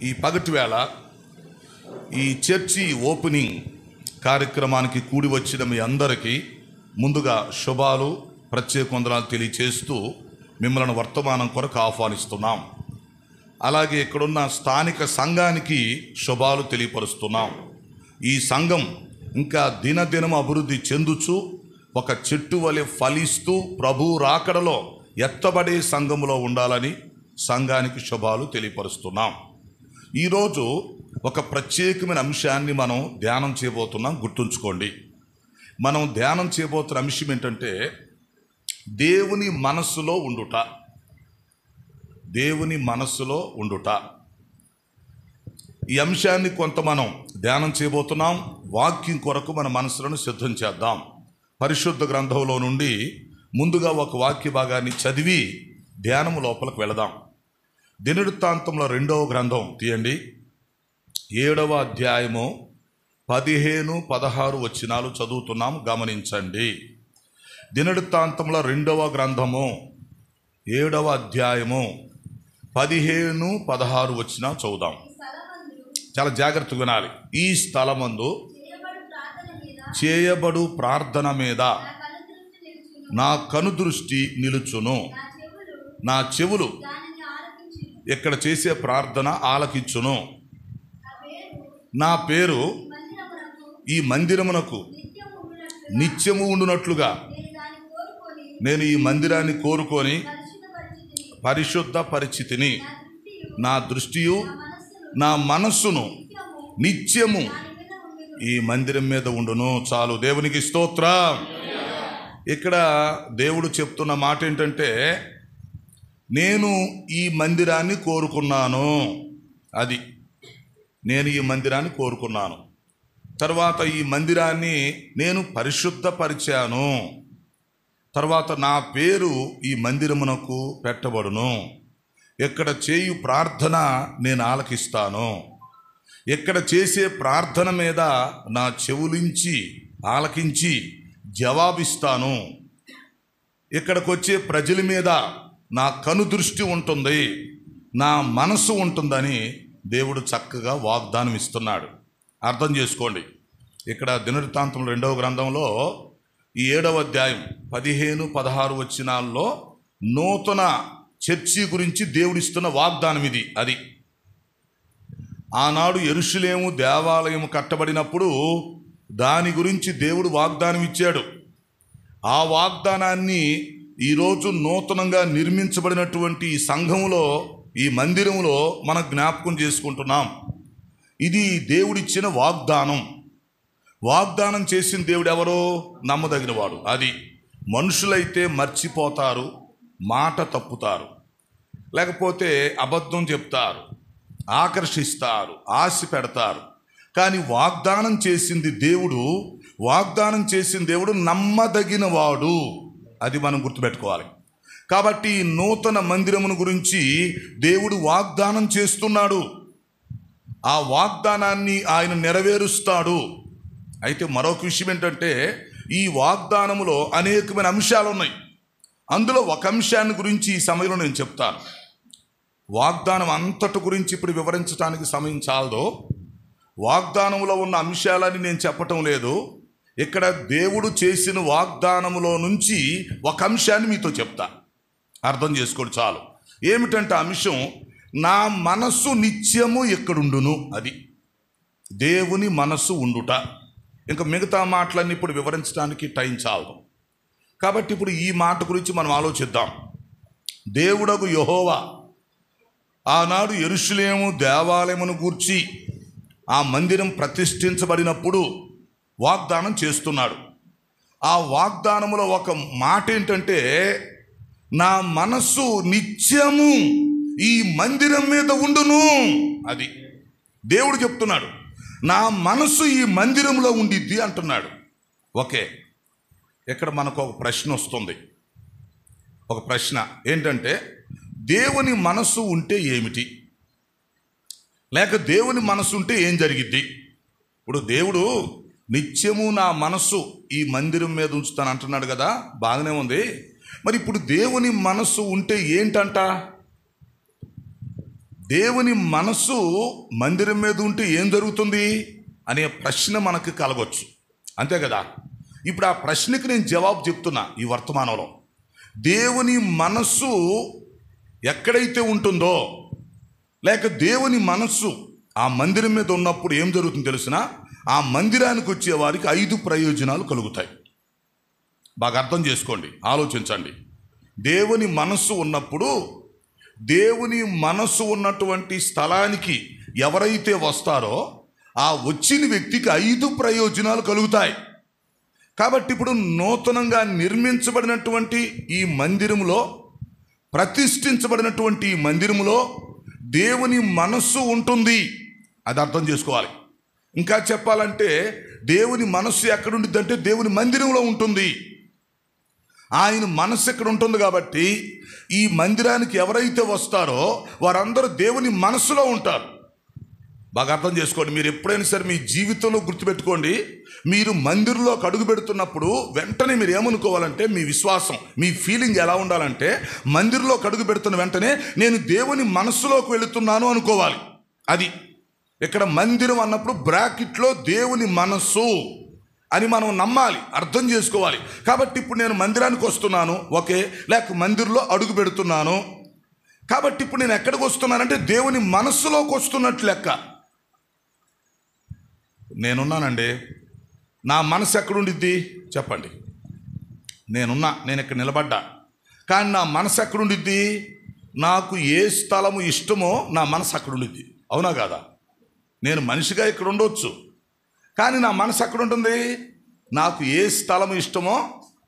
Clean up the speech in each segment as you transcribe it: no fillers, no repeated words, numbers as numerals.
ఈ పగటి వేళ ఈ చర్చి ఓపెనింగ్ కార్యక్రమానికి కూడి వచ్చిన మీ అందరికీ ముందుగా శుభాలు ప్రత్యేక వందనాలు తెలియచేస్తూ మిమ్మల్ని వర్తమానం కొరకు ఆహ్వానిస్తున్నాం. అలాగే ఇక్కడున్న స్థానిక సంఘానికి శుభాలు తెలియపరుస్తున్నాం. ఈ సంఘం ఇంకా దినదినం అభివృద్ధి చెందుచు ఒక చెట్టు వలె ఫలిస్తూ ప్రభు రాకడలో ఎత్తబడే సంఘములో ఉండాలని సంఘానికి శుభాలు తెలియపరుస్తున్నాం. ఈరోజు ఒక ప్రత్యేకమైన అంశాన్ని మనం ధ్యానం చేయబోతున్నాం. గుర్తుంచుకోండి, మనం ధ్యానం చేయబోతున్న అంశం ఏంటంటే దేవుని మనస్సులో ఉండుట. దేవుని మనస్సులో ఉండుట. ఈ అంశాన్ని కొంత మనం ధ్యానం చేయబోతున్నాం. వాక్యం కొరకు మన మనసులను సిద్ధం చేద్దాం. పరిశుద్ధ గ్రంథంలో నుండి ముందుగా ఒక వాక్య భాగాన్ని చదివి ధ్యానము లోపలికి వెళదాం. దినవృత్తాంతంలో 2వ గ్రంథం తీయండి. 7వ అధ్యాయము 15-16 వచనాలు చదువుతున్నాం, గమనించండి. దినవృత్తాంతంలో 2వ గ్రంథము 7వ అధ్యాయము 15-16 వచనాలు చదువుదాం. చాలా జాగ్రత్తగా వినాలి. ఈ స్థలమందు చేయబడు ప్రార్థన మీద నా కనుదృష్టి నిలుచును, నా చెవులు ఇక్కడ చేసే ప్రార్థన ఆలకించును. నా పేరు ఈ మందిరమునకు నిత్యము ఉండునట్లుగా నేను ఈ మందిరాన్ని కోరుకొని పరిశుద్ధ పరిచితిని. నా దృష్టియు నా మనస్సును నిత్యము ఈ మందిరం మీద ఉండును. చాలు, దేవునికి స్తోత్రం. ఇక్కడ దేవుడు చెప్తున్న మాట ఏంటంటే, నేను ఈ మందిరాన్ని కోరుకున్నాను. అది నేను ఈ మందిరాన్ని కోరుకున్నాను. తర్వాత ఈ మందిరాన్ని నేను పరిశుద్ధపరిచాను. తర్వాత నా పేరు ఈ మందిరమునకు పెట్టబడును. ఎక్కడ చేయు ప్రార్థన నేను ఆలకిస్తాను. ఎక్కడ చేసే ప్రార్థన మీద నా చెవులించి ఆలకించి జవాబిస్తాను. ఇక్కడికి వచ్చే ప్రజల మీద నా కనుదృష్టి ఉంటుంది, నా మనసు ఉంటుందని దేవుడు చక్కగా వాగ్దానం ఇస్తున్నాడు. అర్థం చేసుకోండి. ఇక్కడ దినవృత్తాంతం 2వ గ్రంథంలో ఈ 7వ అధ్యాయం 15-16 వచనాల్లో నూతన చర్చి గురించి దేవుడిస్తున్న వాగ్దానం ఇది. అది ఆనాడు యెరూషలేము దేవాలయం కట్టబడినప్పుడు దాని గురించి దేవుడు వాగ్దానం ఇచ్చాడు. ఆ వాగ్దానాన్ని ఈరోజు నూతనంగా నిర్మించబడినటువంటి ఈ సంఘంలో, ఈ మందిరంలో మనం జ్ఞాపకం చేసుకుంటున్నాం. ఇది దేవుడిచ్చిన వాగ్దానం. వాగ్దానం చేసిన దేవుడు ఎవరో? నమ్మదగినవాడు. అది మనుషులైతే మర్చిపోతారు, మాట తప్పుతారు, లేకపోతే అబద్ధం చెప్తారు, ఆకర్షిస్తారు, ఆశ పెడతారు. కానీ వాగ్దానం చేసింది దేవుడు, వాగ్దానం చేసిన దేవుడు నమ్మదగినవాడు. అది మనం గుర్తుపెట్టుకోవాలి. కాబట్టి నూతన మందిరమును గురించి దేవుడు వాగ్దానం చేస్తున్నాడు. ఆ వాగ్దానాన్ని ఆయన నెరవేరుస్తాడు. అయితే మరొక విషయం ఏంటంటే, ఈ వాగ్దానములో అనేకమైన అంశాలు ఉన్నాయి. అందులో ఒక అంశాన్ని గురించి ఈ సమయంలో నేను చెప్తాను. వాగ్దానం అంతటి గురించి ఇప్పుడు వివరించడానికి సమయం చాలదు. వాగ్దానంలో ఉన్న అంశాలని నేను చెప్పటం లేదు. ఇక్కడ దేవుడు చేసిన వాగ్దానములో నుంచి ఒక అంశాన్ని మీతో చెప్తా. అర్థం చేసుకోండి చాలు. ఏమిటంటే అంశం, నా మనస్సు నిత్యము ఎక్కడుండును. అది దేవుని మనస్సు ఉండుట. ఇంకా మిగతా మాటలన్నీ ఇప్పుడు వివరించడానికి టైం చాలదు. కాబట్టి ఇప్పుడు ఈ మాట గురించి మనం ఆలోచిద్దాం. దేవుడగు యెహోవా ఆనాడు యెరూషలేము దేవాలయమును గూర్చి ఆ మందిరం ప్రతిష్ఠించబడినప్పుడు వాగ్దానం చేస్తున్నాడు. ఆ వాగ్దానములో ఒక మాట ఏంటంటే, నా మనస్సు నిత్యము ఈ మందిరం మీద ఉండును. అది దేవుడు చెప్తున్నాడు. నా మనస్సు ఈ మందిరంలో ఉండిద్ది అంటున్నాడు. ఓకే, ఇక్కడ మనకు ఒక ప్రశ్న వస్తుంది. ఒక ప్రశ్న ఏంటంటే, దేవుని మనస్సు ఉంటే ఏమిటి, లేక దేవుని మనస్సు ఉంటే ఏం జరిగిద్ది? ఇప్పుడు దేవుడు నిత్యము నా మనస్సు ఈ మందిరం మీద ఉంచుతాను అంటున్నాడు కదా, బాగానే ఉంది. మరి ఇప్పుడు దేవుని మనస్సు ఉంటే ఏంటంట? దేవుని మనస్సు మందిరం మీద ఉంటే ఏం జరుగుతుంది అనే ప్రశ్న మనకు కలగవచ్చు, అంతే కదా. ఇప్పుడు ఆ ప్రశ్నకి నేను జవాబు చెప్తున్నా ఈ వర్తమానంలో. దేవుని మనస్సు ఎక్కడైతే ఉంటుందో, లేక దేవుని మనస్సు ఆ మందిరం మీద ఉన్నప్పుడు ఏం జరుగుతుందో తెలిసిన, ఆ మందిరానికి వచ్చే వారికి 5 ప్రయోజనాలు కలుగుతాయి. బాగా అర్థం చేసుకోండి, ఆలోచించండి. దేవుని మనస్సు ఉన్నప్పుడు, దేవుని మనస్సు ఉన్నటువంటి స్థలానికి ఎవరైతే వస్తారో ఆ వచ్చిన వ్యక్తికి 5 ప్రయోజనాలు కలుగుతాయి. కాబట్టి ఇప్పుడు నూతనంగా నిర్మించబడినటువంటి ఈ మందిరంలో, ప్రతిష్ఠించబడినటువంటి ఈ మందిరంలో దేవుని మనస్సు ఉంటుంది, అది అర్థం చేసుకోవాలి. ఇంకా చెప్పాలంటే దేవుని మనస్సు ఎక్కడుంటుంది అంటే దేవుని మందిరంలో ఉంటుంది. ఆయన మనస్సు ఎక్కడ ఉంటుంది కాబట్టి ఈ మందిరానికి ఎవరైతే వస్తారో వారందరూ దేవుని మనస్సులో ఉంటారు. బాగా అర్థం చేసుకోండి. మీరు ఎప్పుడైనా సరే మీ జీవితంలో గుర్తుపెట్టుకోండి, మీరు మందిరంలోకి అడుగు పెడుతున్నప్పుడు వెంటనే మీరు ఏమనుకోవాలంటే, మీ విశ్వాసం, మీ ఫీలింగ్ ఎలా ఉండాలంటే, మందిరంలోకి అడుగు పెడుతున్న వెంటనే నేను దేవుని మనస్సులోకి వెళుతున్నాను అనుకోవాలి. అది ఇక్కడ మందిరం అన్నప్పుడు బ్రాకెట్లో దేవుని మనస్సు అని మనం నమ్మాలి, అర్థం చేసుకోవాలి. కాబట్టి ఇప్పుడు నేను మందిరానికి వస్తున్నాను, ఓకే, లేక మందిరంలో అడుగు పెడుతున్నాను. కాబట్టి ఇప్పుడు నేను ఎక్కడికి వస్తున్నానంటే దేవుని మనస్సులోకి వస్తున్నట్లు లెక్క. నేనున్నానండి, నా మనసు ఎక్కడుండిద్ది చెప్పండి. నేను ఇక్కడ నిలబడ్డా, కానీ నా మనసు ఎక్కడుండిద్ది? నాకు ఏ స్థలము ఇష్టమో నా మనసు అక్కడ ఉండిద్ది, అవునా కాదా? నేను మనిషిగా ఇక్కడ ఉండవచ్చు, కానీ నా మనసు అక్కడ ఉంటుంది. నాకు ఏ స్థలము ఇష్టమో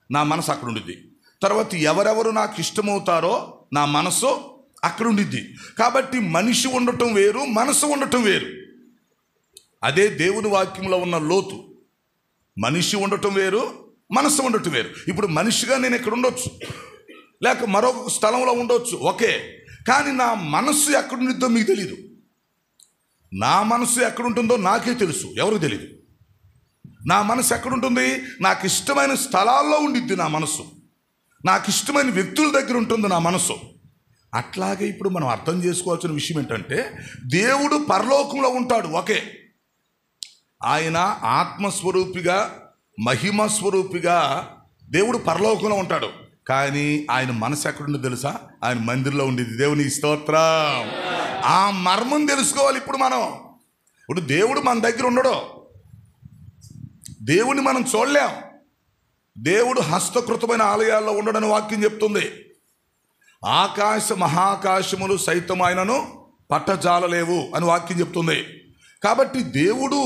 నా మనసు అక్కడ ఉండిద్ది. తర్వాత ఎవరెవరు నాకు ఇష్టమవుతారో నా మనసు అక్కడ ఉండిద్ది. కాబట్టి మనిషి ఉండటం వేరు, మనసు ఉండటం వేరు. అదే దేవుని వాక్యంలో ఉన్న లోతు. మనిషి ఉండటం వేరు, మనసు ఉండటం వేరు. ఇప్పుడు మనిషిగా నేను ఇక్కడ ఉండొచ్చు, లేక మరొక స్థలంలో ఉండొచ్చు, ఓకే, కానీ నా మనస్సు ఎక్కడుండిద్దో మీకు తెలీదు. నా మనసు ఎక్కడుంటుందో నాకే తెలుసు, ఎవరికి తెలీదు. నా మనసు ఎక్కడుంటుంది? నాకు ఇష్టమైన స్థలాల్లో ఉండిద్ది నా మనసు, నాకు ఇష్టమైన వ్యక్తుల దగ్గర ఉంటుంది నా మనసు. అట్లాగే ఇప్పుడు మనం అర్థం చేసుకోవాల్సిన విషయం ఏంటంటే, దేవుడు పరలోకంలో ఉంటాడు, ఓకే, ఆయన ఆత్మస్వరూపిగా, మహిమ స్వరూపిగా దేవుడు పరలోకంలో ఉంటాడు. కానీ ఆయన మనసు ఎక్కడుందో తెలుసా? ఆయన మందిరంలో ఉండేది. దేవుని స్తోత్రం. ఆ మర్మం తెలుసుకోవాలి ఇప్పుడు మనం. ఇప్పుడు దేవుడు మన దగ్గర ఉండడు, దేవుని మనం చూడలేం. దేవుడు హస్తకృతమైన ఆలయాల్లో ఉండడని వాక్యం చెప్తుంది. ఆకాశ మహాకాశములు సైతం ఆయనను పట్టజాలలేవు అని వాక్యం చెప్తుంది. కాబట్టి దేవుడు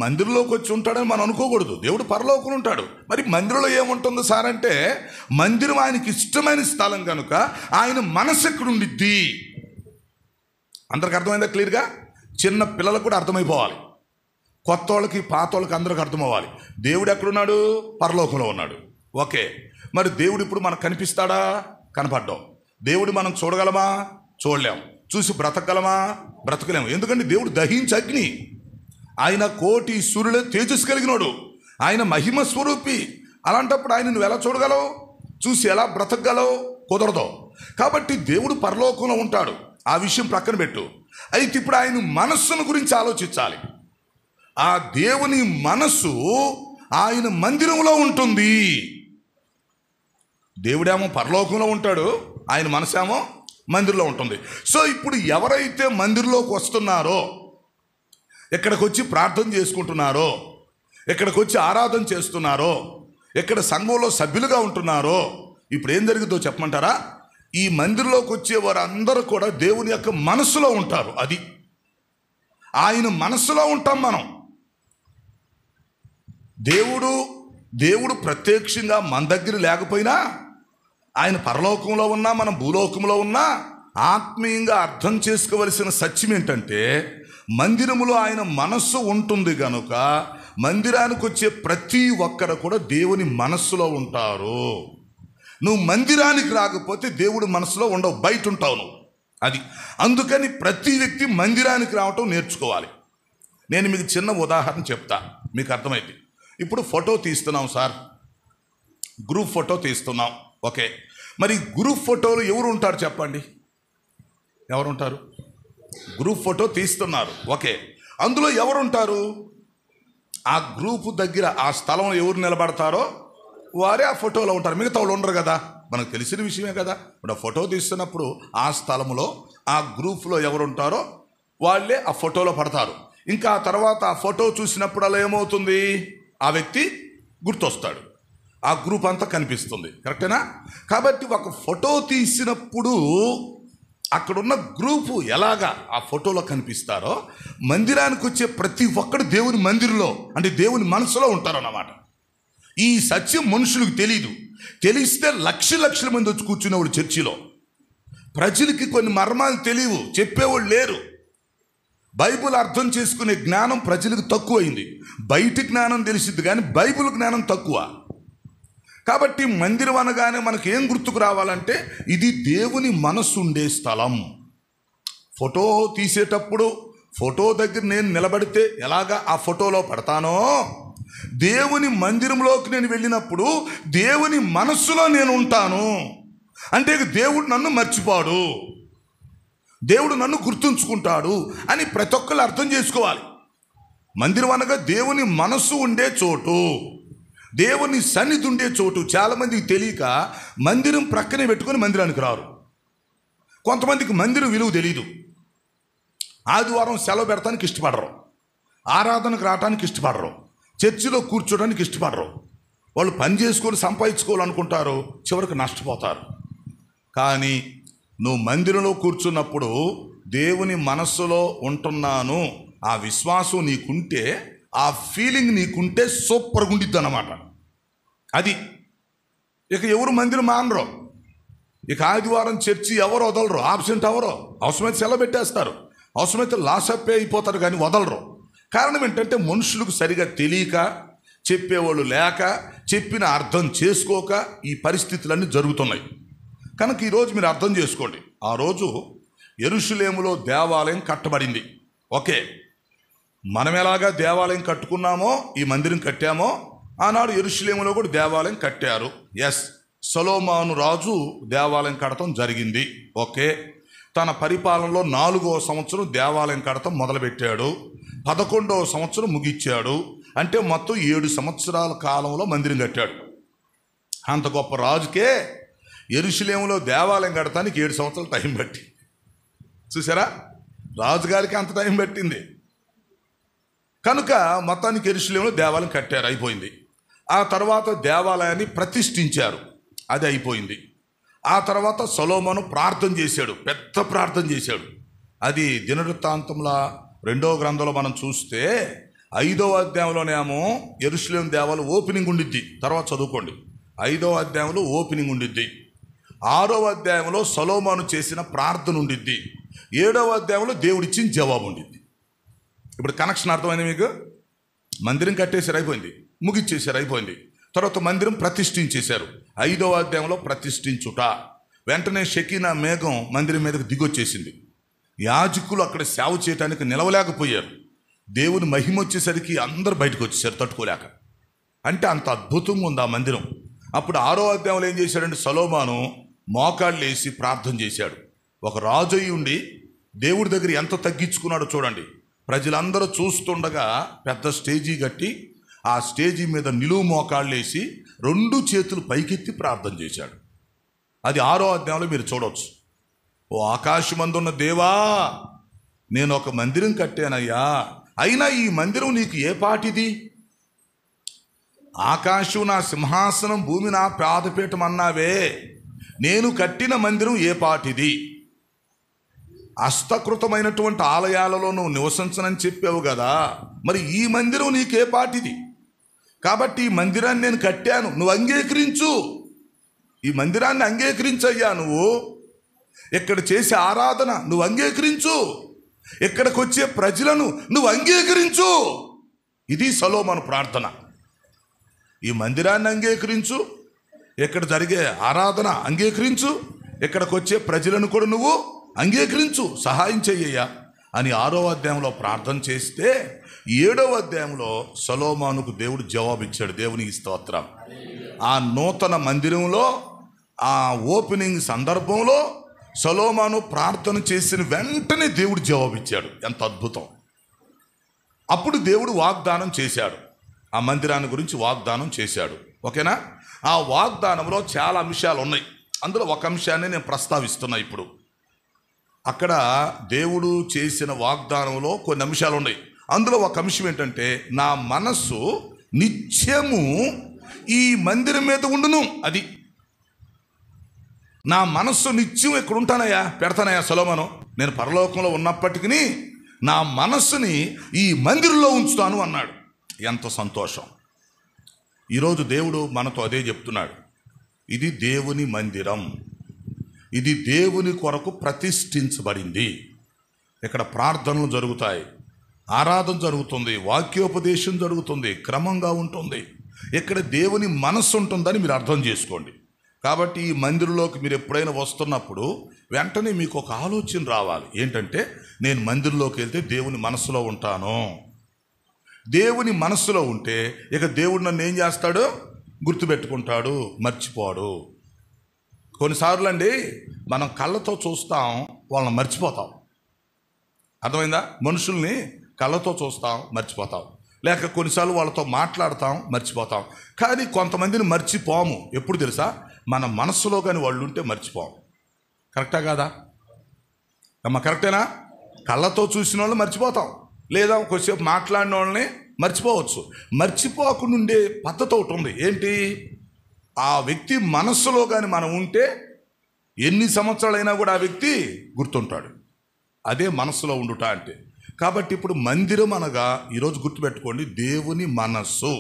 మందిరంలోకి వచ్చి ఉంటాడని మనం అనుకోకూడదు. దేవుడు పరలోకంలో ఉంటాడు. మరి మందిరంలో ఏముంటుంది సార్ అంటే, మందిరం ఆయనకి ఇష్టమైన స్థలం కనుక ఆయన మనసు ఎక్కడుండిద్ది. అందరికి అర్థమైందా క్లియర్గా? చిన్న పిల్లలకు కూడా అర్థమైపోవాలి, కొత్త వాళ్ళకి పాత వాళ్ళకి అందరికి అర్థమవ్వాలి. దేవుడు ఎక్కడున్నాడు? పరలోకంలో ఉన్నాడు, ఓకే. మరి దేవుడు ఇప్పుడు మనకు కనిపిస్తాడా? కనపడ్డాం. దేవుడు మనం చూడగలమా? చూడలేం. చూసి బ్రతకగలమా? బ్రతకలేము. ఎందుకంటే దేవుడు దహించి అగ్ని, ఆయన కోటి సూర్యుల తేజస్సు కలిగినోడు, ఆయన మహిమ స్వరూపి. అలాంటప్పుడు ఆయన నువ్వు ఎలా చూడగలవు? చూసి ఎలా బ్రతకగలవు? కుదరదు. కాబట్టి దేవుడు పరలోకంలో ఉంటాడు, ఆ విషయం ప్రక్కన పెట్టు. అయితే ఇప్పుడు ఆయన మనస్సును గురించి ఆలోచించాలి. ఆ దేవుని మనస్సు ఆయన మందిరంలో ఉంటుంది. దేవుడేమో పరలోకంలో ఉంటాడు, ఆయన మనసేమో మందిరంలో ఉంటుంది. సో ఇప్పుడు ఎవరైతే మందిరంలోకి వస్తున్నారో, ఇక్కడికి వచ్చి ప్రార్థన చేసుకుంటున్నారో, ఇక్కడికి వచ్చి ఆరాధన చేస్తున్నారో, ఇక్కడ సంఘంలో సభ్యులుగా ఉంటున్నారో, ఇప్పుడు ఏం జరుగుతుందో చెప్పమంటారా? ఈ మందిరంలోకి వచ్చే వారందరూ కూడా దేవుని యొక్క మనస్సులో ఉంటారు. అది ఆయన మనస్సులో ఉంటాం మనం. దేవుడు ప్రత్యక్షంగా మన దగ్గర లేకపోయినా, ఆయన పరలోకంలో ఉన్నా మనం భూలోకంలో ఉన్నా, ఆత్మీయంగా అర్థం చేసుకోవలసిన సత్యం ఏంటంటే, మందిరములో ఆయన మనస్సు ఉంటుంది కనుక మందిరానికి వచ్చే ప్రతి ఒక్కరు కూడా దేవుని మనస్సులో ఉంటారు. నువ్వు మందిరానికి రాకపోతే దేవుడు మనసులో ఉండవు, బయట ఉంటావు నువ్వు. అది అందుకని ప్రతి వ్యక్తి మందిరానికి రావటం నేర్చుకోవాలి. నేను మీకు చిన్న ఉదాహరణ చెప్తా, మీకు అర్థమైంది. ఇప్పుడు ఫోటో తీస్తున్నాం సార్, గ్రూప్ ఫోటో తీస్తున్నాం, ఓకే. మరి గ్రూప్ ఫోటోలు ఎవరు ఉంటారు చెప్పండి? ఎవరు ఉంటారు? గ్రూప్ ఫోటో తీస్తున్నారు. ఓకే, అందులో ఎవరుంటారు? ఆ గ్రూపు దగ్గర ఆ స్థలంలో ఎవరు నిలబడతారో వారే ఆ ఫోటోలో ఉంటారు. మిగతా వాళ్ళు ఉండరు కదా, మనకు తెలిసిన విషయమే కదా. ఇప్పుడు ఆ ఫోటో తీస్తున్నప్పుడు ఆ స్థలంలో ఆ గ్రూప్లో ఎవరు ఉంటారో వాళ్ళే ఆ ఫోటోలో పడతారు. ఇంకా ఆ తర్వాత ఆ ఫోటో చూసినప్పుడు అలా ఏమవుతుంది, ఆ వ్యక్తి గుర్తొస్తాడు, ఆ గ్రూప్ అంతా కనిపిస్తుంది. కరెక్టేనా? కాబట్టి ఒక ఫోటో తీసినప్పుడు అక్కడున్న గ్రూపు ఎలాగా ఆ ఫోటోలో కనిపిస్తారో మందిరానికి వచ్చే ప్రతి ఒక్కడు దేవుని మందిరంలో అంటే దేవుని మనసులో ఉంటారన్నమాట. ఈ సత్యం మనుషులకు తెలియదు. తెలిస్తే లక్షల మంది వచ్చి కూర్చునేవాడు చర్చిలో. ప్రజలకి కొన్ని మర్మాలు తెలియవు, చెప్పేవాళ్ళు లేరు. బైబిల్ అర్థం చేసుకునే జ్ఞానం ప్రజలకు తక్కువైంది. బయట జ్ఞానం తెలిసింది కానీ బైబిల్ జ్ఞానం తక్కువ. కాబట్టి మందిరం అనగానే మనకు ఏం గుర్తుకు రావాలంటే ఇది దేవుని మనస్సు ఉండే స్థలం. ఫోటో తీసేటప్పుడు ఫోటో దగ్గర నేను నిలబడితే ఎలాగా ఆ ఫోటోలో పడతానో, దేవుని మందిరంలోకి నేను వెళ్ళినప్పుడు దేవుని మనస్సులో నేను ఉంటాను. అంటే దేవుడు నన్ను మర్చిపోడు, దేవుడు నన్ను గుర్తుంచుకుంటాడు అని ప్రతి ఒక్కరు అర్థం చేసుకోవాలి. మందిరం అనగా దేవుని మనస్సు ఉండే చోటు, దేవుని సన్నిధి ఉండే చోటు. చాలామందికి తెలియక మందిరం ప్రక్కనే పెట్టుకొని మందిరానికి రారు. కొంతమందికి మందిరం విలువ తెలీదు. ఆదివారం సెలవు పెడతానికి ఇష్టపడరు, ఆరాధనకు రావడానికి ఇష్టపడరు, చర్చిలో కూర్చోడానికి ఇష్టపడరు. వాళ్ళు పని చేసుకొని సంపాదించుకోవాలనుకుంటారు, చివరికి నష్టపోతారు. కానీ నువ్వు మందిరంలో కూర్చున్నప్పుడు దేవుని మనస్సులో ఉంటున్నాను ఆ విశ్వాసం నీకుంటే, ఆ ఫీలింగ్ నీకుంటే సూపర్గా ఉండిద్ది అన్నమాట. అది ఇక ఎవరు మందిరం మానరు. ఇక ఆదివారం చర్చి ఎవరు వదలరు, ఆబ్సెంట్ ఎవరో. అవసరమైతే సెలవు పెట్టేస్తారు, అవసరమైతే లాసప్ అయిపోతారు, కానీ వదలరు. కారణం ఏంటంటే మనుషులకు సరిగా తెలియక, చెప్పేవాళ్ళు లేక, చెప్పిన అర్థం చేసుకోక ఈ పరిస్థితులన్నీ జరుగుతున్నాయి. కనుక ఈరోజు మీరు అర్థం చేసుకోండి. ఆ రోజు యెరూషలేములో దేవాలయం కట్టబడింది. ఓకే, మనం ఎలాగా దేవాలయం కట్టుకున్నామో, ఈ మందిరం కట్టామో, ఆనాడు యెరూషలేములో కూడా దేవాలయం కట్టారు. ఎస్, సొలొమోను రాజు దేవాలయం కడటం జరిగింది. ఓకే, తన పరిపాలనలో 4వ సంవత్సరం దేవాలయం కడటం మొదలుపెట్టాడు. 11వ సంవత్సరం ముగిచ్చాడు. అంటే మొత్తం 7 సంవత్సరాల కాలంలో మందిరం కట్టాడు. అంత గొప్ప రాజుకే యెరూషలేములో దేవాలయం కడటానికి 7 సంవత్సరాలు టైం పట్టి, చూసారా, రాజుగారికి అంత టైం పట్టింది. కనుక మొత్తానికి యెరూషలేములో దేవాలయం కట్టారు, అయిపోయింది. ఆ తర్వాత దేవాలయాన్ని ప్రతిష్ఠించారు, అది అయిపోయింది. ఆ తర్వాత సొలొమోను ప్రార్థన చేశాడు, పెద్ద ప్రార్థన చేశాడు. అది దినవృత్తాంతంలో 2వ గ్రంథంలో మనం చూస్తే 5వ అధ్యాయంలోనేమో యెరూషలేము దేవాలయం ఓపెనింగ్ ఉండిద్ది. తర్వాత చదువుకోండి, 5వ అధ్యాయంలో ఓపెనింగ్ ఉండిద్ది. 6వ అధ్యాయంలో సొలొమోను చేసిన ప్రార్థన ఉండిద్ది. 7వ అధ్యాయంలో దేవుడిచ్చిన జవాబు ఉండిద్ది. ఇప్పుడు కనెక్షన్ అర్థమైంది మీకు? మందిరం కట్టేశారు, అయిపోయింది, ముగిచ్చేశారు, అయిపోయింది. తర్వాత మందిరం ప్రతిష్ఠించేశారు. 5వ అధ్యాయంలో ప్రతిష్ఠించుట. వెంటనే షెకీనా మేఘం మందిరం మీదకి దిగొచ్చేసింది. యాజకులు అక్కడ సేవ చేయడానికి నిలవలేకపోయారు. దేవుని మహిమ వచ్చేసరికి అందరూ బయటకు వచ్చేసారు తట్టుకోలేక. అంటే అంత అద్భుతంగా ఉంది ఆ మందిరం. అప్పుడు 6వ అధ్యాయంలో ఏం చేశాడంటే సొలొమోను మోకాళ్ళు వేసి ప్రార్థన చేశాడు. ఒక రాజు అయి ఉండి దేవుడి దగ్గర ఎంత తగ్గించుకున్నాడో చూడండి. ప్రజలందరూ చూస్తుండగా పెద్ద స్టేజీ కట్టి ఆ స్టేజీ మీద నిలువు మోకాళ్ళు వేసి 2 చేతులు పైకెత్తి ప్రార్థన చేశాడు. అది 6వ అధ్యాయంలో మీరు చూడవచ్చు. ఓ ఆకాశమందున్న దేవా, నేను ఒక మందిరం కట్టానయ్యా, అయినా ఈ మందిరం నీకు ఏ పాటిది? ఆకాశం నా సింహాసనం, భూమి నా పాదపీఠం అన్నావే, నేను కట్టిన మందిరం ఏ పాటిది? హస్తకృతమైనటువంటి ఆలయాలలో నువ్వు నివసించనని చెప్పావు కదా, మరి ఈ మందిరం నీకే పాటిది? కాబట్టి ఈ మందిరాన్ని నేను కట్టాను, నువ్వు అంగీకరించు. ఈ మందిరాన్ని అంగీకరించయ్యా, నువ్వు ఇక్కడ చేసే ఆరాధన నువ్వు అంగీకరించు, ఇక్కడికి వచ్చే ప్రజలను నువ్వు అంగీకరించు. ఇది సొలొమోను ప్రార్థన. ఈ మందిరాన్ని అంగీకరించు, ఇక్కడ జరిగే ఆరాధన అంగీకరించు, ఇక్కడికి వచ్చే ప్రజలను కూడా నువ్వు అంగీకరించు, సహాయం చెయ్యయ్యా అని 6వ అధ్యాయంలో ప్రార్థన చేస్తే 7వ అధ్యాయంలో సొలొమోనుకు దేవుడు జవాబిచ్చాడు. దేవునికి స్తోత్రం. ఆ నూతన మందిరంలో ఆ ఓపెనింగ్ సందర్భంలో సొలొమోను ప్రార్థన చేసిన వెంటనే దేవుడు జవాబిచ్చాడు. ఎంత అద్భుతం! అప్పుడు దేవుడు వాగ్దానం చేశాడు, ఆ మందిరాన్ని గురించి వాగ్దానం చేశాడు. ఓకేనా? ఆ వాగ్దానంలో చాలా అంశాలు ఉన్నాయి. అందులో ఒక అంశాన్ని నేను ప్రస్తావిస్తున్నా ఇప్పుడు. అక్కడ దేవుడు చేసిన వాగ్దానంలో కొన్ని అంశాలు ఉన్నాయి. అందులో ఒక అంశం ఏంటంటే, నా మనస్సు నిత్యము ఈ మందిరం మీద ఉండును. అది నా మనస్సు నిత్యం ఇక్కడ ఉంటానయ్యా, పెడతానయ్యా సొలొమోను, నేను పరలోకంలో ఉన్నప్పటికీ నా మనస్సుని ఈ మందిరంలో ఉంచుతాను అన్నాడు. ఎంత సంతోషం! ఈరోజు దేవుడు మనతో అదే చెప్తున్నాడు. ఇది దేవుని మందిరం, ఇది దేవుని కొరకు ప్రతిష్ఠించబడింది. ఇక్కడ ప్రార్థనలు జరుగుతాయి, ఆరాధన జరుగుతుంది, వాక్యోపదేశం జరుగుతుంది, క్రమంగా ఉంటుంది. ఇక్కడ దేవుని మనస్సు ఉంటుందని మీరు అర్థం చేసుకోండి. కాబట్టి ఈ మందిరంలోకి మీరు ఎప్పుడైనా వస్తున్నప్పుడు వెంటనే మీకు ఒక ఆలోచన రావాలి. ఏంటంటే, నేను మందిరంలోకి వెళ్తే దేవుని మనస్సులో ఉంటాను. దేవుని మనస్సులో ఉంటే ఇక దేవుడు నన్ను ఏం చేస్తాడు? గుర్తుపెట్టుకుంటాడు, మర్చిపోడు. కొన్నిసార్లు అండి మనం కళ్ళతో చూస్తాం, వాళ్ళని మర్చిపోతాం. అర్థమైందా? మనుషుల్ని కళ్ళతో చూస్తాం, మర్చిపోతాం. లేక కొన్నిసార్లు వాళ్ళతో మాట్లాడతాం, మర్చిపోతాం. కానీ కొంతమందిని మర్చిపోము. ఎప్పుడు తెలుసా? మన మనస్సులో కానీ వాళ్ళు ఉంటే మర్చిపోం. కరెక్టా కాదా అమ్మ? కరెక్టేనా? కళ్ళతో చూసిన వాళ్ళు మర్చిపోతాం, లేదా కొద్దిసేపు మాట్లాడిన వాళ్ళని మర్చిపోవచ్చు. మర్చిపోకుండా ఉండే పద్ధతి ఒకటి ఉంది. ఏంటి? ఆ వ్యక్తి మనస్సులో కానీ మనం ఉంటే ఎన్ని సంవత్సరాలైనా కూడా ఆ వ్యక్తి గుర్తుంటాడు. అదే మనస్సులో ఉండుట అంటే. కాబట్టి ఇప్పుడు మందిరం అనగా ఈరోజు గుర్తుపెట్టుకోండి, దేవుని మనస్సు.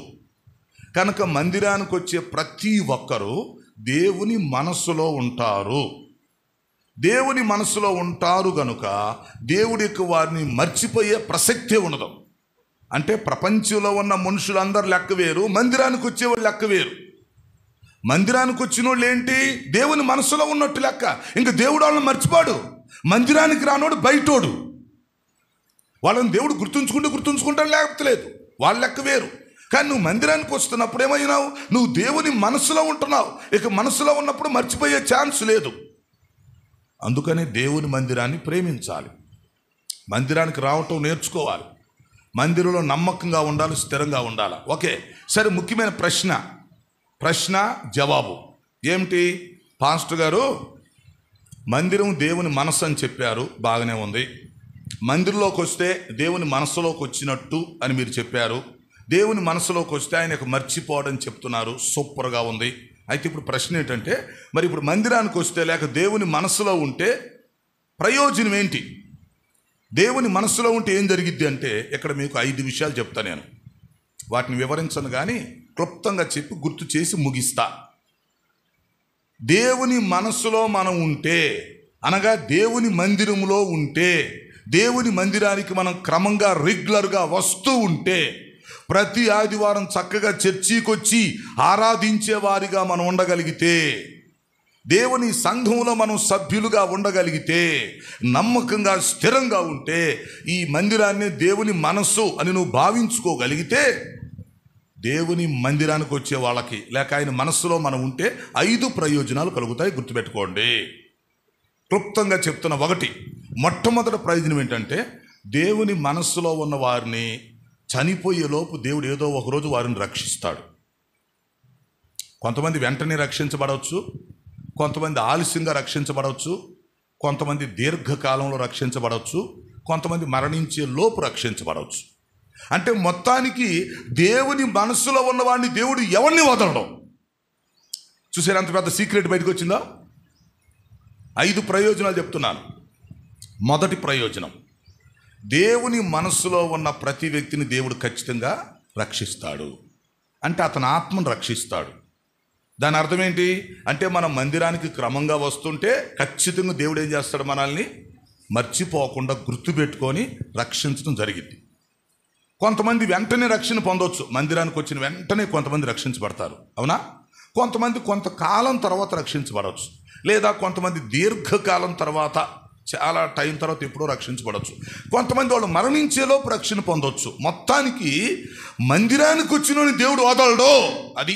కనుక మందిరానికి వచ్చే ప్రతి ఒక్కరూ దేవుని మనస్సులో ఉంటారు. దేవుని మనస్సులో ఉంటారు గనుక దేవుడికి వారిని మర్చిపోయే ప్రసక్తే ఉండదు. అంటే ప్రపంచంలో ఉన్న మనుషులందరూ లెక్క వేరు, మందిరానికి వచ్చేవాళ్ళు లెక్క వేరు. మందిరానికి వచ్చిన వాళ్ళు ఏంటి? దేవుని మనస్సులో ఉన్నట్టు లెక్క. ఇంకా దేవుడు వాళ్ళని మర్చిపోడు. మందిరానికి రానోడు బయటోడు. వాళ్ళని దేవుడు గుర్తుంచుకుంటాడు, లేకపోతే లేదు. వాళ్ళ లెక్క వేరు. కానీ నువ్వు మందిరానికి వస్తున్నప్పుడు ఏమైనావు? నువ్వు దేవుని మనస్సులో ఉంటున్నావు. ఇక మనస్సులో ఉన్నప్పుడు మర్చిపోయే ఛాన్స్ లేదు. అందుకనే దేవుని మందిరాన్ని ప్రేమించాలి, మందిరానికి రావటం నేర్చుకోవాలి, మందిరంలో నమ్మకంగా ఉండాలి, స్థిరంగా ఉండాలి. ఓకే, సరే, ముఖ్యమైన ప్రశ్న జవాబు ఏమిటి? పాస్టర్ గారు మందిరం దేవుని మనస్సు అని చెప్పారు, బాగానే ఉంది. మందిరంలోకి వస్తే దేవుని మనస్సులోకి వచ్చినట్టు అని మీరు చెప్పారు. దేవుని మనస్సులోకి వస్తే ఆయనకు మర్చిపోవడం చెప్తున్నారు, సూపర్గా ఉంది. అయితే ఇప్పుడు ప్రశ్న ఏంటంటే, మరి ఇప్పుడు మందిరానికి వస్తే లేక దేవుని మనస్సులో ఉంటే ప్రయోజనం ఏంటి? దేవుని మనస్సులో ఉంటే ఏం జరిగిద్ది అంటే, ఇక్కడ మీకు 5 విషయాలు చెప్తా. నేను వాటిని వివరించను కానీ క్లుప్తంగా చెప్పి గుర్తు చేసి ముగిస్తా. దేవుని మనస్సులో మనం ఉంటే, అనగా దేవుని మందిరంలో ఉంటే, దేవుని మందిరానికి మనం క్రమంగా రెగ్యులర్గా వస్తూ ఉంటే, ప్రతి ఆదివారం చక్కగా చర్చికి వచ్చి ఆరాధించే వారిగా మనం ఉండగలిగితే, దేవుని సంఘంలో మనం సభ్యులుగా ఉండగలిగితే, నమ్మకంగా స్థిరంగా ఉంటే, ఈ మందిరాన్ని దేవుని మనస్సు అని నువ్వు భావించుకోగలిగితే, దేవుని మందిరానికి వచ్చే వాళ్ళకి లేక ఆయన మనస్సులో మనం ఉంటే 5 ప్రయోజనాలు కలుగుతాయి. గుర్తుపెట్టుకోండి. క్లుప్తంగా చెప్తున్న. 1, మొట్టమొదటి ప్రయోజనం ఏంటంటే, దేవుని మనస్సులో ఉన్న వారిని చనిపోయేలోపు దేవుడు ఏదో ఒకరోజు వారిని రక్షిస్తాడు. కొంతమంది వెంటనే రక్షించబడవచ్చు, కొంతమంది ఆలస్యంగా రక్షించబడవచ్చు, కొంతమంది దీర్ఘకాలంలో రక్షించబడవచ్చు, కొంతమంది మరణించే లోపు రక్షించబడవచ్చు. అంటే మొత్తానికి దేవుని మనస్సులో ఉన్నవాడిని దేవుడు ఎవరిని వదలడం. చూసారు అంత పెద్ద సీక్రెట్ బయటకు వచ్చిందో? 5 ప్రయోజనాలు చెప్తున్నాను. మొదటి ప్రయోజనం, దేవుని మనస్సులో ఉన్న ప్రతి వ్యక్తిని దేవుడు ఖచ్చితంగా రక్షిస్తాడు. అంటే అతని ఆత్మను రక్షిస్తాడు. దాని అర్థం ఏంటి అంటే, మనం మందిరానికి క్రమంగా వస్తుంటే ఖచ్చితంగా దేవుడు ఏం చేస్తాడు? మనల్ని మర్చిపోకుండా గుర్తుపెట్టుకొని రక్షించడం జరిగింది. కొంతమంది వెంటనే రక్షణ పొందవచ్చు, మందిరానికి వచ్చిన వెంటనే కొంతమంది రక్షించబడతారు, అవునా? కొంతమంది కొంతకాలం తర్వాత రక్షించబడవచ్చు, లేదా కొంతమంది దీర్ఘకాలం తర్వాత, చాలా టైం తర్వాత ఎప్పుడో రక్షించబడవచ్చు. కొంతమంది వాళ్ళు మరణించేలోపు రక్షణ పొందవచ్చు. మొత్తానికి మందిరానికి వచ్చిన దేవుడు వదలడు. అది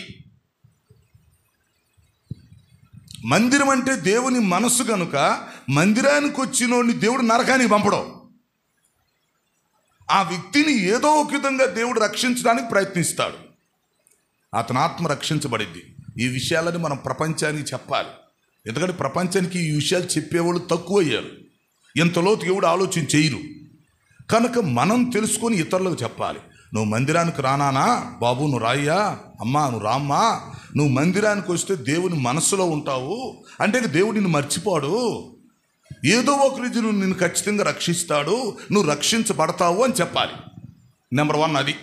మందిరం అంటే దేవుని మనస్సు కనుక మందిరానికి వచ్చినోడిని దేవుడు నరకానికి పంపడం. ఆ వ్యక్తిని ఏదో ఒక విధంగా దేవుడు రక్షించడానికి ప్రయత్నిస్తాడు. అతని ఆత్మ రక్షించబడింది. ఈ విషయాలని మనం ప్రపంచానికి చెప్పాలి. ఎందుకంటే ప్రపంచానికి ఈ విషయాలు చెప్పేవాళ్ళు తక్కువయ్యారు. ఇంతలోతు దేవుడు ఆలోచన చేయరు. కనుక మనం తెలుసుకొని ఇతరులకు చెప్పాలి. నువ్వు మందిరానికి రానానా బాబు, నువ్వు రాయ్యా, అమ్మా నువ్వు రామ్మా, నువ్వు మందిరానికి వస్తే దేవుని మనస్సులో ఉంటావు. అంటే దేవుడు నిన్ను మర్చిపోడు, ఏదో ఒక రోజు నిన్ను ఖచ్చితంగా రక్షిస్తాడు, నువ్వు రక్షించబడతావు అని చెప్పాలి. నెంబర్ 1 అది.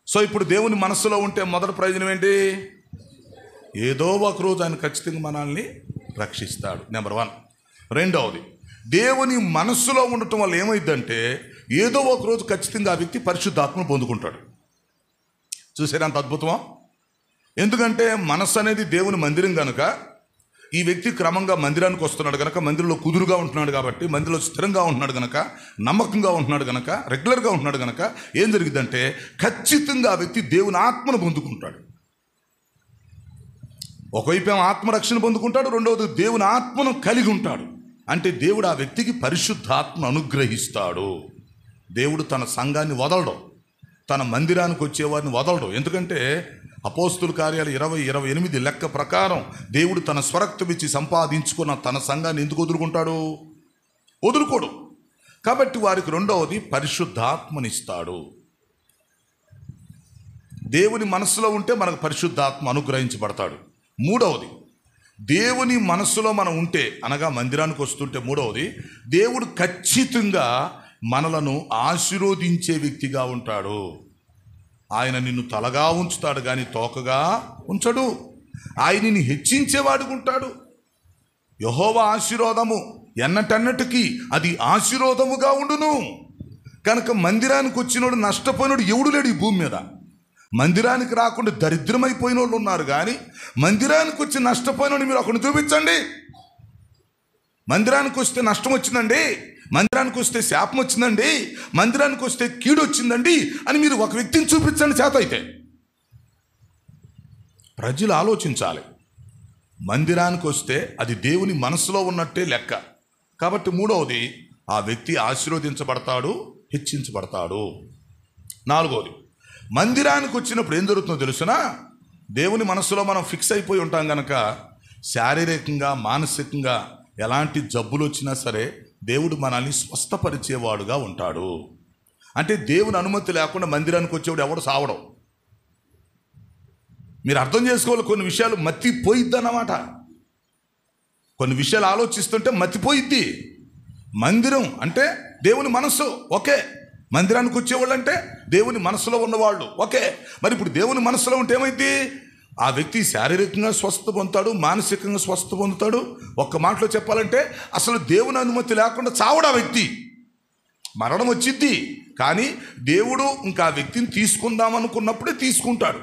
సో ఇప్పుడు దేవుని మనస్సులో ఉంటే మొదటి ప్రయోజనం ఏంటి? ఏదో ఒక రోజు ఆయన ఖచ్చితంగా మనల్ని రక్షిస్తాడు. నెంబర్ 1. రెండవది, దేవుని మనస్సులో ఉండటం వల్ల ఏమైందంటే ఏదో ఒక రోజు ఖచ్చితంగా ఆ వ్యక్తి పరిశుద్ధాత్మను పొందుకుంటాడు. చూసారా అంత అద్భుతమా? ఎందుకంటే మనస్సు అనేది దేవుని మందిరం కనుక ఈ వ్యక్తి క్రమంగా మందిరానికి వస్తున్నాడు కనుక, మందిరంలో కుదురుగా ఉంటున్నాడు కాబట్టి, మందిరంలో స్థిరంగా ఉంటున్నాడు కనుక, నమ్మకంగా ఉంటున్నాడు కనుక, రెగ్యులర్గా ఉంటున్నాడు కనుక ఏం జరిగిందంటే ఖచ్చితంగా ఆ వ్యక్తి దేవుని ఆత్మను పొందుకుంటాడు. ఒకవైపు ఏమో ఆత్మరక్షణ పొందుకుంటాడు, రెండవది దేవుని ఆత్మను కలిగి ఉంటాడు. అంటే దేవుడు ఆ వ్యక్తికి పరిశుద్ధాత్మను అనుగ్రహిస్తాడు. దేవుడు తన సంఘాన్ని వదలడం, తన మందిరానికి వచ్చేవారిని వదలడం. ఎందుకంటే అపోస్తుల కార్యాలు 20:28 లెక్క ప్రకారం దేవుడు తన స్వరక్తం ఇచ్చి సంపాదించుకున్న తన సంఘాన్ని ఎందుకు వదులుకుంటాడు? వదులుకోడు. కాబట్టి వారికి రెండవది పరిశుద్ధాత్మనిస్తాడు. దేవుని మనస్సులో ఉంటే మనకు పరిశుద్ధాత్మ అనుగ్రహించబడతాడు. మూడవది, దేవుని మనస్సులో మనం ఉంటే, అనగా మందిరానికి వస్తుంటే, మూడవది దేవుడు ఖచ్చితంగా మనలను ఆశీర్వదించే వ్యక్తిగా ఉంటాడు. ఆయన నిన్ను తలగా ఉంచుతాడు కానీ తోకగా ఉంచడు. ఆయన నిన్ను హెచ్చించేవాడుగా ఉంటాడు. యెహోవా ఆశీర్వాదము ఎన్నటన్నటికీ అది ఆశీర్వాదముగా ఉండును. కనుక మందిరానికి వచ్చినోడు నష్టపోయినోడు ఎవడు లేడు ఈ భూమి మీద. మందిరానికి రాకుండా దరిద్రమైపోయిన వాళ్ళు ఉన్నారు, కానీ మందిరానికి వచ్చి నష్టపోయినోడు మీరు ఒకరిని చూపించండి. మందిరానికి వస్తే నష్టం వచ్చిందండి, మందిరానికి వస్తే శాపం వచ్చిందండి, మందిరానికి వస్తే కీడు వచ్చిందండి అని మీరు ఒక వ్యక్తిని చూపించండి చేత అయితే. ప్రజలు ఆలోచించాలి. మందిరానికి వస్తే అది దేవుని మనసులో ఉన్నట్టే లెక్క. కాబట్టి మూడవది, ఆ వ్యక్తి ఆశీర్వదించబడతాడు, హెచ్చించబడతాడు. నాలుగవది, మందిరానికి వచ్చినప్పుడు ఏం జరుగుతుందో తెలుసునా? దేవుని మనసులో మనం ఫిక్స్ అయిపోయి ఉంటాం కనుక శారీరకంగా మానసికంగా ఎలాంటి జబ్బులు వచ్చినా సరే దేవుడు మనల్ని స్వస్థపరిచేవాడుగా ఉంటాడు. అంటే దేవుని అనుమతి లేకుండా మందిరానికి వచ్చేవాడు ఎవడు సావడం. మీరు అర్థం చేసుకోవాలి. కొన్ని విషయాలు మతిపోయిద్ది అన్నమాట. కొన్ని విషయాలు ఆలోచిస్తుంటే మతిపోయిద్ది. మందిరం అంటే దేవుని మనస్సు, ఓకే. మందిరానికి వచ్చేవాళ్ళు అంటే దేవుని మనసులో ఉన్నవాళ్ళు, ఓకే. మరి ఇప్పుడు దేవుని మనసులో ఉంటే ఏమైంది? ఆ వ్యక్తి శారీరకంగా స్వస్థ పొందుతాడు, మానసికంగా స్వస్థ పొందుతాడు. ఒక్క మాటలో చెప్పాలంటే అసలు దేవుని అనుమతి లేకుండా చావడు ఆ వ్యక్తి. మరణం వచ్చిద్ది, కానీ దేవుడు ఇంకా ఆ వ్యక్తిని తీసుకుందాం అనుకున్నప్పుడే తీసుకుంటాడు.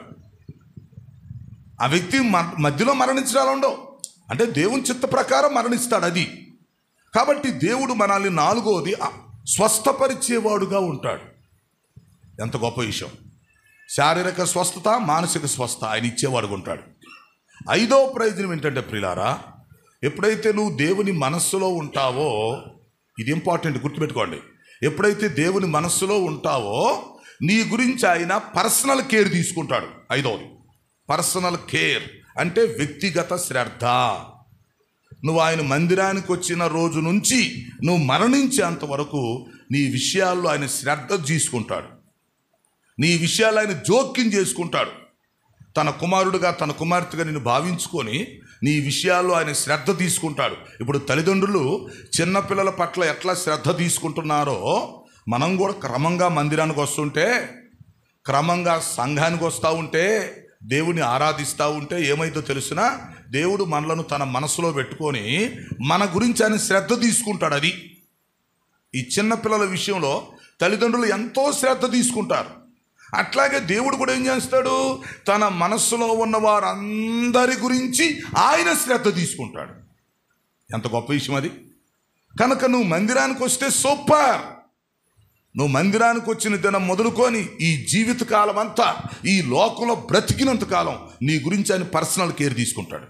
ఆ వ్యక్తి మధ్యలో మరణించడాలు ఉండవు. అంటే దేవుని చిత్త ప్రకారం మరణిస్తాడు అది. కాబట్టి దేవుడు మనల్ని నాలుగోది స్వస్థపరిచేవాడుగా ఉంటాడు. ఎంత గొప్ప విషయం! శారీరక స్వస్థత, మానసిక స్వస్థత ఆయన ఇచ్చేవాడుగా ఉంటాడు. ఐదో ప్రయోజనం ఏంటంటే ప్రియులారా, ఎప్పుడైతే నువ్వు దేవుని మనస్సులో ఉంటావో, ఇది ఇంపార్టెంట్, గుర్తుపెట్టుకోండి. ఎప్పుడైతే దేవుని మనస్సులో ఉంటావో నీ గురించి ఆయన పర్సనల్ కేర్ తీసుకుంటాడు. ఐదవది పర్సనల్ కేర్ అంటే వ్యక్తిగత శ్రద్ధ. నువ్వు ఆయన మందిరానికి వచ్చిన రోజు నుంచి నువ్వు మరణించేంత వరకు నీ విషయాల్లో ఆయన శ్రద్ధ తీసుకుంటాడు. నీ విషయాలు ఆయన జోక్యం చేసుకుంటాడు. తన కుమారుడుగా, తన కుమార్తెగా నిన్ను భావించుకొని నీ విషయాల్లో ఆయన శ్రద్ధ తీసుకుంటాడు. ఇప్పుడు తల్లిదండ్రులు చిన్నపిల్లల పట్ల ఎట్లా శ్రద్ధ తీసుకుంటున్నారో మనం కూడా క్రమంగా మందిరానికి వస్తుంటే, క్రమంగా సంఘానికి వస్తూ ఉంటే, దేవుని ఆరాధిస్తూ ఉంటే ఏమైందో తెలుసునా? దేవుడు మనలను తన మనసులో పెట్టుకొని మన గురించి ఆయన శ్రద్ధ తీసుకుంటాడు. అది ఈ చిన్నపిల్లల విషయంలో తల్లిదండ్రులు ఎంతో శ్రద్ధ తీసుకుంటారు. అట్లాగే దేవుడు కూడా ఏం చేస్తాడు? తన మనస్సులో ఉన్న వారందరి గురించి ఆయన శ్రద్ధ తీసుకుంటాడు. ఎంత గొప్ప విషయం అది! కనుక నువ్వు మందిరానికి వస్తే సూపర్. నువ్వు మందిరానికి వచ్చిన దినం మొదలుకొని ఈ జీవితకాలం అంతా, ఈ లోకంలో బ్రతికినంత కాలం నీ గురించి ఆయన పర్సనల్ కేర్ తీసుకుంటాడు.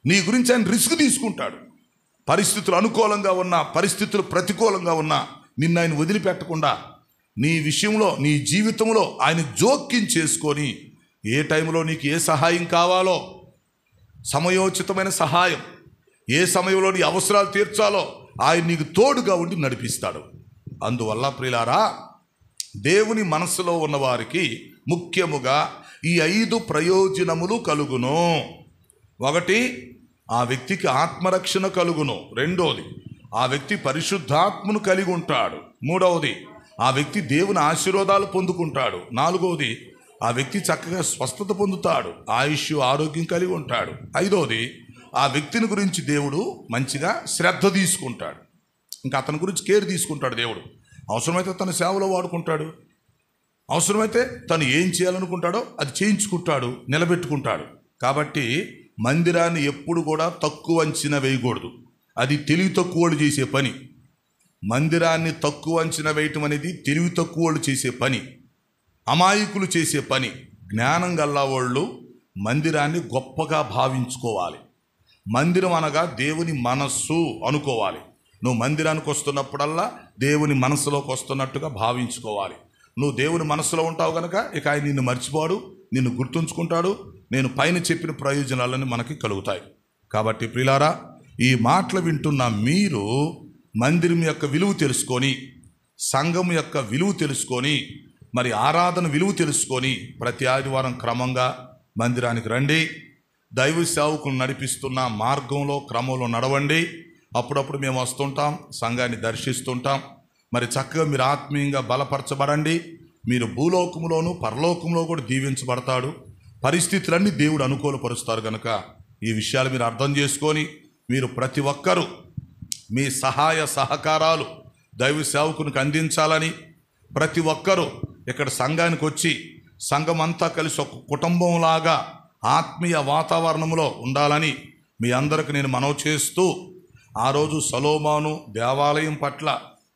నీ గురించి ఆయన రిస్క్ తీసుకుంటాడు. పరిస్థితులు అనుకూలంగా ఉన్నా, పరిస్థితులు ప్రతికూలంగా ఉన్నా నిన్ను ఆయన వదిలిపెట్టకుండా నీ విషయంలో, నీ జీవితంలో ఆయన జోక్యం చేసుకొని ఏ టైంలో నీకు ఏ సహాయం కావాలో, సమయోచితమైన సహాయం, ఏ సమయంలో నీ అవసరాలు తీర్చాలో ఆయన నీకు తోడుగా ఉండి నడిపిస్తాడు. అందువల్ల ప్రియులారా, దేవుని మనసులో ఉన్నవారికి ముఖ్యముగా ఈ 5 ప్రయోజనములు కలుగును. 1, ఆ వ్యక్తికి ఆత్మరక్షణ కలుగును. 2, ఆ వ్యక్తి పరిశుద్ధాత్మను కలిగి ఉంటాడు. 3, ఆ వ్యక్తి దేవుని ఆశీర్వాదాలు పొందుకుంటాడు. 4, ఆ వ్యక్తి చక్కగా స్వస్థత పొందుతాడు, ఆయుష్ ఆరోగ్యం కలిగి ఉంటాడు. 5, ఆ వ్యక్తిని గురించి దేవుడు మంచిగా శ్రద్ధ తీసుకుంటాడు. ఇంకా అతని గురించి కేర్ తీసుకుంటాడు దేవుడు. అవసరమైతే తన సేవలో వాడుకుంటాడు, అవసరమైతే తను ఏం చేయాలనుకుంటాడో అది చేయించుకుంటాడు, నిలబెట్టుకుంటాడు. కాబట్టి మందిరాన్ని ఎప్పుడు కూడా తక్కువ అంచనా వేయకూడదు. అది తెలివి తక్కువోళ్ళు చేసే పని. మందిరాన్ని తక్కువ అంచనా వేయటం అనేది తెలివి తక్కువోళ్ళు చేసే పని, అమాయకులు చేసే పని. జ్ఞానం గల్లవాళ్ళు మందిరాన్ని గొప్పగా భావించుకోవాలి. మందిరం అనగా దేవుని మనస్సు అనుకోవాలి. నువ్వు మందిరానికి వస్తున్నప్పుడల్లా దేవుని మనసులోకి వస్తున్నట్టుగా భావించుకోవాలి. నువ్వు దేవుని మనసులో ఉంటావు కనుక ఇక ఆయన నిన్ను మర్చిపోడు, నిన్ను గుర్తుంచుకుంటాడు. నేను పైన చెప్పిన ప్రయోజనాలన్నీ మనకి కలుగుతాయి. కాబట్టి ప్రియులారా, ఈ మాటలు వింటున్న మీరు మందిరం యొక్క విలువ తెలుసుకొని, సంఘం యొక్క విలువ తెలుసుకొని, మరి ఆరాధన విలువ తెలుసుకొని ప్రతి ఆదివారం క్రమంగా మందిరానికి రండి. దైవ సేవకులు నడిపిస్తున్న మార్గంలో, క్రమంలో నడవండి. అప్పుడప్పుడు మేము వస్తుంటాం, సంఘాన్ని దర్శిస్తుంటాం. మరి చక్కగా మీరు ఆత్మీయంగా బలపరచబడండి. మీరు భూలోకంలోను పరలోకంలో కూడా దీవించబడతాడు. పరిస్థితులన్నీ దేవుడు అనుకూలపరుస్తారు కనుక ఈ విషయాలు మీరు అర్థం చేసుకొని మీరు ప్రతి ఒక్కరూ మీ సహాయ సహకారాలు దైవ సేవకునికి అందించాలని, ప్రతి ఒక్కరూ ఇక్కడ సంఘానికి వచ్చి సంఘం అంతా కలిసి ఒక కుటుంబంలాగా ఆత్మీయ వాతావరణంలో ఉండాలని మీ అందరికి నేను మనవి చేస్తూ, ఆ రోజు సొలొమోను దేవాలయం పట్ల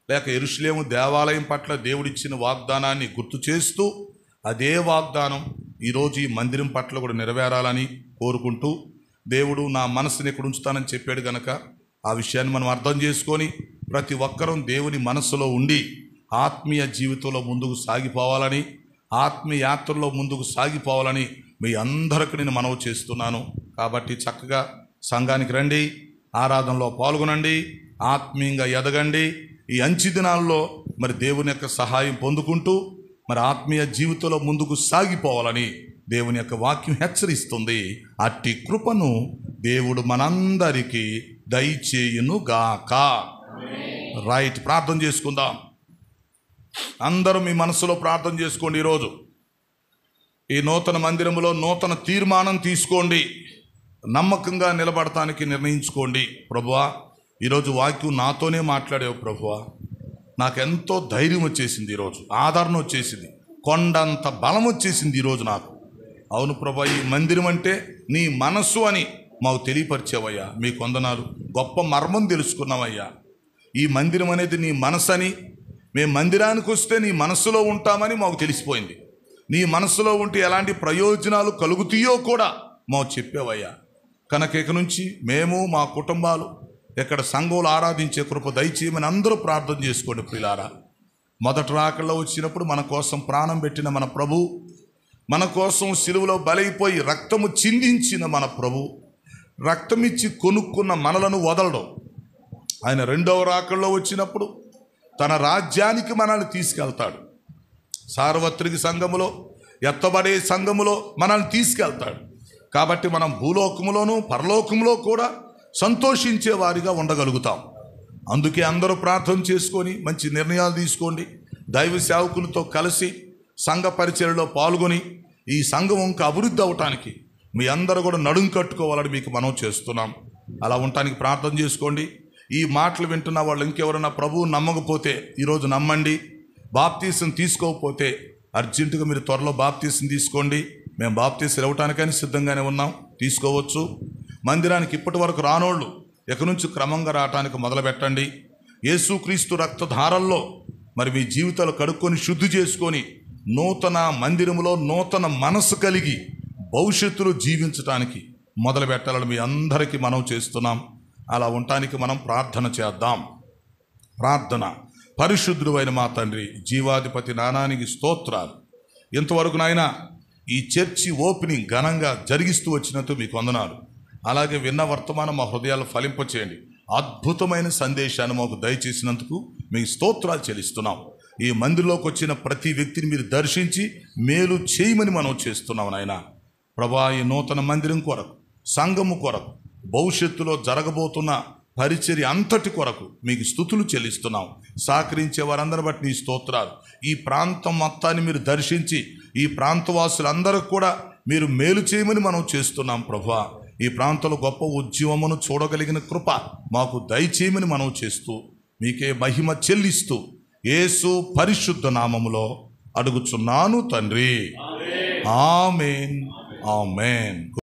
లేక యెరూషలేము దేవాలయం పట్ల దేవుడిచ్చిన వాగ్దానాన్ని గుర్తు చేస్తూ అదే వాగ్దానం ఈరోజు ఈ మందిరం పట్ల కూడా నెరవేరాలని కోరుకుంటూ, దేవుడు నా మనసుని ఇక్కడ ఉంచుతానని చెప్పాడు కనుక ఆ విషయాన్ని మనం అర్థం చేసుకొని ప్రతి ఒక్కరూ దేవుని మనస్సులో ఉండి ఆత్మీయ జీవితంలో ముందుకు సాగిపోవాలని, ఆత్మీయ యాత్రలో ముందుకు సాగిపోవాలని మీ అందరికి నేను మనవి చేస్తున్నాను. కాబట్టి చక్కగా సంఘానికి రండి, ఆరాధనలో పాల్గొనండి, ఆత్మీయంగా ఎదగండి. ఈ అంచె దినాల్లో మరి దేవుని యొక్క సహాయం పొందుకుంటూ మరి ఆత్మీయ జీవితంలో ముందుకు సాగిపోవాలని దేవుని యొక్క వాక్యం హెచ్చరిస్తుంది. అట్టి కృపను దేవుడు మనందరికీ దయచేయునుగాక. రైట్, ప్రార్థన చేసుకుందాం. అందరూ మీ మనసులో ప్రార్థన చేసుకోండి. ఈరోజు ఈ నూతన మందిరంలో నూతన తీర్మానం తీసుకోండి. నమ్మకంగా నిలబడటానికి నిర్ణయించుకోండి. ప్రభువా, ఈరోజు వాక్యం నాతోనే మాట్లాడావు ప్రభువా, నాకెంతో ధైర్యం వచ్చేసింది, ఈరోజు ఆదరణ వచ్చేసింది, కొండంత బలం వచ్చేసింది ఈరోజు నాకు. అవును ప్రభువా, ఈ మందిరం అంటే నీ మనస్సు అని మాకు తెలియపరిచావయ్యా, మీకు వందనాలు. గొప్ప మర్మం తెలుసుకున్నామయ్యా. ఈ మందిరం అనేది నీ మనసు అని, మేము మందిరానికి వస్తే నీ మనస్సులో ఉంటామని మాకు తెలిసిపోయింది. నీ మనస్సులో ఉంటే ఎలాంటి ప్రయోజనాలు కలుగుతాయో కూడా మాకు చెప్పావయ్యా. కనుక ఇక నుంచి మేము మా కుటుంబాలు ఇక్కడ సంఘంలో ఆరాధించే కృప దయచేయమని అందరూ ప్రార్థన చేసుకోండి. ప్రియులారా, మొదటి రాకల్లో వచ్చినప్పుడు మన కోసం ప్రాణం పెట్టిన మన ప్రభు, మన కోసం సిలువలో బలైపోయి రక్తము చిందించిన మన ప్రభు, రక్తమిచ్చి కొనుక్కున్న మనలను వదలడం. ఆయన రెండవ రాకల్లో వచ్చినప్పుడు తన రాజ్యానికి మనల్ని తీసుకెళ్తాడు. సార్వత్రిక సంఘములో, ఎత్తబడే సంఘములో మనల్ని తీసుకెళ్తాడు. కాబట్టి మనం భూలోకములోను పరలోకములో కూడా సంతోషించే వారిగా ఉండగలుగుతాం. అందుకే అందరూ ప్రార్థన చేసుకొని మంచి నిర్ణయాలు తీసుకోండి. దైవ సేవకులతో కలిసి సంఘ పరిచర్యలో పాల్గొని ఈ సంఘం ఇంకా అభివృద్ధి అవటానికి మీ అందరూ కూడా నడుం కట్టుకోవాలని మీకు మనం చేస్తున్నాం. అలా ఉండటానికి ప్రార్థన చేసుకోండి. ఈ మాటలు వింటున్న వాళ్ళు ఇంకెవరైనా ప్రభువు నమ్మకపోతే ఈరోజు నమ్మండి. బాప్తీసం తీసుకోకపోతే అర్జెంటుగా మీరు త్వరలో బాప్తీసం తీసుకోండి. మేము బాప్తీసం ఇవ్వటానికని సిద్ధంగానే ఉన్నాం, తీసుకోవచ్చు. మందిరానికి ఇప్పటి వరకు రానోళ్ళు ఇక నుంచి క్రమంగా రావటానికి మొదలు పెట్టండి. యేసుక్రీస్తు రక్తధారల్లో మరి మీ జీవితాలు కడుక్కొని శుద్ధి చేసుకొని నూతన మందిరములో నూతన మనసు కలిగి భవిష్యత్తులో జీవించటానికి మొదలు పెట్టాలని మీ అందరికీ మనం చేస్తున్నాం. అలా ఉండటానికి మనం ప్రార్థన చేద్దాం. ప్రార్థన. పరిశుద్ధుడైన మా తండ్రి, జీవాధిపతి నానానికి స్తోత్రాలు. ఇంతవరకు నాయన ఈ చర్చి ఓపెనింగ్ ఘనంగా జరిగిస్తూ వచ్చినందుకు మీకు వందనాలు. అలాగే విన్న వర్తమానం మా హృదయాలు ఫలింపచేయండి. అద్భుతమైన సందేశాన్ని మాకు దయచేసినందుకు మీకు స్తోత్రాలు చెల్లిస్తున్నాం. ఈ మందిరంలోకి వచ్చిన ప్రతి వ్యక్తిని మీరు దర్శించి మేలు చేయమని మనం చేస్తున్నాం నాయన. ప్రభా, ఈ నూతన మందిరం కొరకు, సంఘము కొరకు, భవిష్యత్తులో జరగబోతున్న పరిచర్య అంతటి కొరకు మీకు స్తుతులు చెల్లిస్తున్నాం. సహకరించే వారందరిని బట్టి నీ స్తోత్రాలు. ఈ ప్రాంతం మొత్తాన్ని మీరు దర్శించి ఈ ప్రాంతవాసులందరికీ కూడా మీరు మేలు చేయమని మనం చేస్తున్నాం. ప్రభువా, ఈ ప్రాంతంలో గొప్ప ఉద్యమమును చూడగలిగిన కృప మాకు దయచేయమని మనం చేస్తూ మీకే మహిమ చెల్లిస్తూ యేసు పరిశుద్ధ నామములో అడుగుచున్నాను తండ్రి. ఆమేన్. ఆమేన్.